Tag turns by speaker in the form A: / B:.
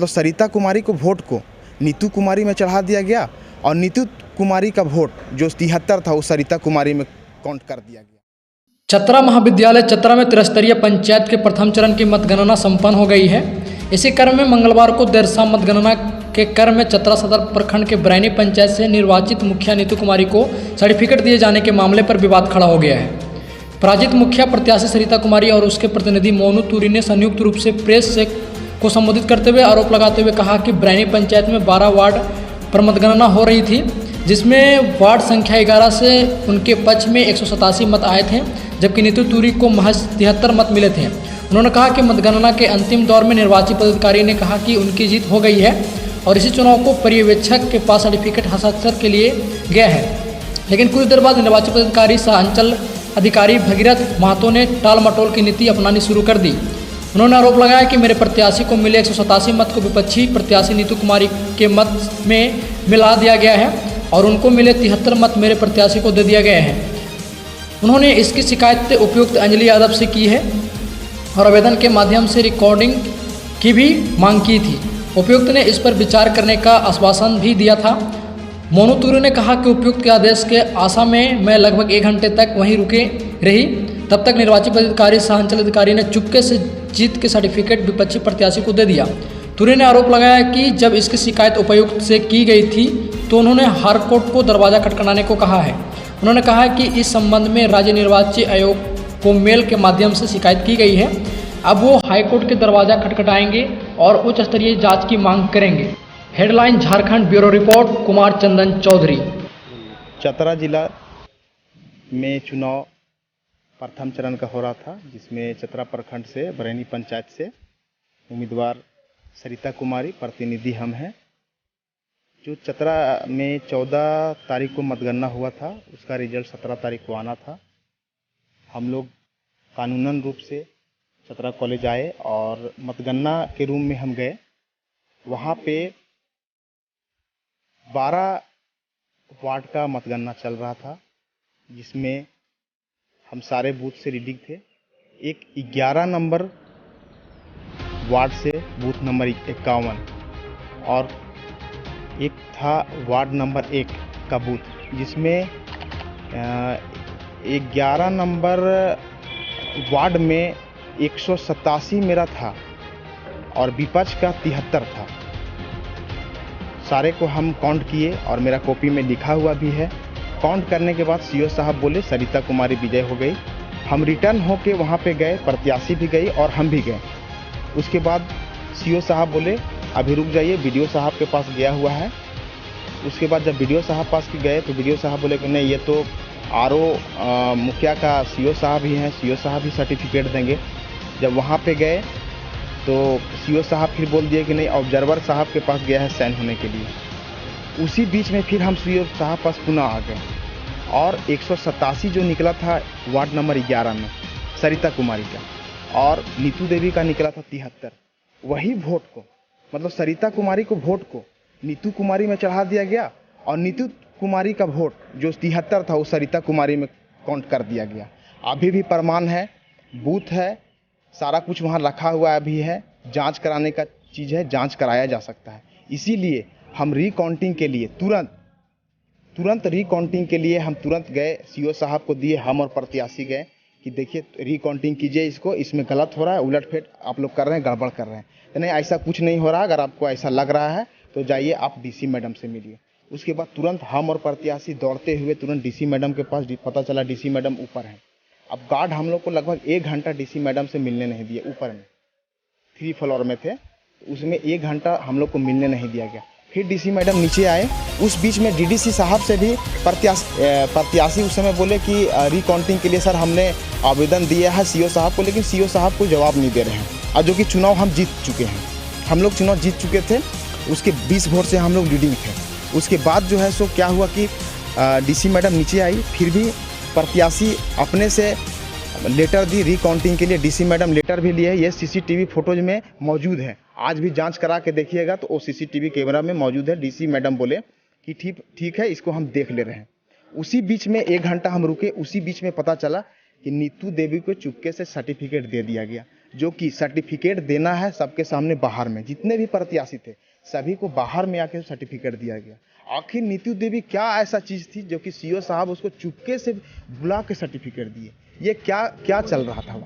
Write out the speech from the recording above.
A: मतलब सरिता कुमारी को वोट को नीतू कुमारी में चढ़ा दिया गया और नीतू कुमारी का वोट जो 73 था वो सरिता कुमारी में काउंट कर दिया गया।
B: चतरा महाविद्यालय चतरा में त्रिस्तरीय पंचायत के प्रथम चरण की मतगणना संपन्न हो गई है। इसी क्रम में मंगलवार को देर शाम मतगणना के क्रम में चतरा सदर प्रखंड के बरैनी पंचायत से निर्वाचित मुखिया नीतू कुमारी को सर्टिफिकेट दिए जाने के मामले पर विवाद खड़ा हो गया है। पराजित मुखिया प्रत्याशी सरिता कुमारी और उसके प्रतिनिधि मोनू तूरी ने संयुक्त रूप से प्रेस से को संबोधित करते हुए आरोप लगाते हुए कहा कि बरैनी पंचायत में 12 वार्ड पर मतगणना हो रही थी, जिसमें वार्ड संख्या 11 से उनके पक्ष में 187 मत आए थे, जबकि नीतू तूरी को महज 73 मत मिले थे। उन्होंने कहा कि मतगणना के अंतिम दौर में निर्वाची पदाधिकारी ने कहा कि उनकी जीत हो गई है और इसी चुनाव को पर्यवेक्षक के पास सर्टिफिकेट हस्ताक्षर के लिए गया है। लेकिन कुछ देर बाद निर्वाची पदाधिकारी सह अंचल अधिकारी भगीरथ महतो ने टाल मटोल की नीति अपनानी शुरू कर दी। उन्होंने आरोप लगाया कि मेरे प्रत्याशी को मिले 187 मत को विपक्षी प्रत्याशी नीतू कुमारी के मत में मिला दिया गया है और उनको मिले 73 मत मेरे प्रत्याशी को दे दिया गया है। उन्होंने इसकी शिकायत उपायुक्त अंजलि यादव से की है और आवेदन के माध्यम से रिकॉर्डिंग की भी मांग की थी। उपायुक्त ने इस पर विचार करने का आश्वासन भी दिया था। मोनू तूरी ने कहा कि उपायुक्त के आदेश के आशा में मैं लगभग 1 घंटे तक वहीं रुके रही। तब तक निर्वाची पदाधिकारी सह अंचल अधिकारी ने चुपके से जीत के सर्टिफिकेट विपक्षी प्रत्याशी को दे दिया। तूरी ने आरोप लगाया कि जब इसकी शिकायत उपायुक्त से की गई थी तो उन्होंने हाईकोर्ट को दरवाजा खटखटाने को कहा है। उन्होंने कहा कि इस संबंध में राज्य निर्वाचन आयोग को मेल के माध्यम से शिकायत की गई है। अब वो हाईकोर्ट के दरवाजा खटखटाएंगे और उच्च स्तरीय जांच की मांग करेंगे। Headline Jharkhand bureau report Kumar Chandan Chaudhary.
A: Chatra जिला में चुनाव प्रथम चरण का हो रहा था, जिसमें चतरा प्रखंड से बरैनी पंचायत से उम्मीदवार सरिता कुमारी, प्रतिनिधि हम हैं। जो चतरा में 14 तारीख को मतगणना हुआ था, उसका रिजल्ट 17 तारीख को आना था। हम लोग कानूनन रूप से चतरा कॉलेज आए और मतगणना के रूम में हम गए। वहाँ पे 12 वार्ड का मतगणना चल रहा था, जिसमें हम सारे बूथ से रीडिंग थे। एक 11 नंबर वार्ड से बूथ नंबर 51 और एक था वार्ड नंबर 1 का बूथ, जिसमें 11 नंबर वार्ड में 187 मेरा था और विपक्ष का 73 था। सारे को हम काउंट किए और मेरा कॉपी में लिखा हुआ भी है। काउंट करने के बाद सीओ साहब बोले सरिता कुमारी विजय हो गई। हम रिटर्न होके वहाँ पे गए, प्रत्याशी भी गई और हम भी गए। उसके बाद सीओ साहब बोले अभी रुक जाइए, वीडियो साहब के पास गया हुआ है। उसके बाद जब वीडियो साहब पास गए तो वीडियो साहब बोले कि नहीं, ये तो आरओ मुखिया का सीओ साहब ही हैं, सीओ साहब ही सर्टिफिकेट देंगे। जब वहाँ पे गए तो सीओ साहब फिर बोल दिए कि नहीं, ऑब्जर्वर साहब के पास गया है साइन होने के लिए। उसी बीच में फिर हम सीओ साहब पास पुनः आ गए और 187 जो निकला था वार्ड नंबर 11 में सरिता कुमारी का और नीतू देवी का निकला था 73। वही वोट को, मतलब सरिता कुमारी को वोट को नीतू कुमारी में चढ़ा दिया गया और नीतू कुमारी का वोट जो 73 था वो सरिता कुमारी में काउंट कर दिया गया। अभी भी प्रमाण है, बूथ है, सारा कुछ वहाँ रखा हुआ अभी है। जांच कराने का चीज़ है, जांच कराया जा सकता है। इसीलिए हम रिकाउंटिंग के लिए तुरंत रिकाउंटिंग के लिए हम तुरंत गए, सीओ साहब को दिए, हम और प्रत्याशी गए कि देखिए रिकाउंटिंग कीजिए, इसको, इसमें गलत हो रहा है, उलटफेर आप लोग कर रहे हैं, गड़बड़ कर रहे हैं। तो नहीं, ऐसा कुछ नहीं हो रहा। अगर आपको ऐसा लग रहा है तो जाइए आप डीसी मैडम से मिलिए। उसके बाद तुरंत हम और प्रत्याशी दौड़ते हुए तुरंत डीसी मैडम के पास। पता चला डीसी मैडम ऊपर हैं। अब गार्ड हम लोग को लगभग 1 घंटा डीसी मैडम से मिलने नहीं दिए। ऊपर में 3 फ्लोर में थे, उसमें 1 घंटा हम लोग को मिलने नहीं दिया गया। फिर डीसी मैडम नीचे आए। उस बीच में डीडीसी साहब से भी प्रत्याशी उस समय बोले कि रिकाउंटिंग के लिए सर हमने आवेदन दिया है सीओ साहब को, लेकिन सीओ साहब को जवाब नहीं दे रहे हैं। और जो कि चुनाव हम जीत चुके हैं, हम लोग चुनाव जीत चुके थे, उसके 20 वोट से हम लोग लीडिंग थे। उसके बाद जो है सो क्या हुआ कि डीसी मैडम नीचे आई, फिर भी प्रत्याशी अपने से लेटर दी रिकाउंटिंग के लिए। डीसी मैडम लेटर भी लिए, ये सीसीटीवी फोटोज में मौजूद है। आज भी जांच करा के देखिएगा तो वो सीसीटीवी कैमरा में मौजूद है। डीसी मैडम बोले कि ठीक है, इसको हम देख ले रहे हैं। उसी बीच में 1 घंटा हम रुके। उसी बीच में पता चला कि नीतू देवी को चुपके से सर्टिफिकेट दे दिया गया। जो कि सर्टिफिकेट देना है सबके सामने बाहर में, जितने भी प्रत्याशी थे सभी को बाहर में आके सर्टिफिकेट दिया गया। आखिर नीतू देवी क्या ऐसा चीज़ थी जो कि सीओ साहब उसको चुपके से बुला के सर्टिफिकेट दिए? ये क्या क्या चल रहा था?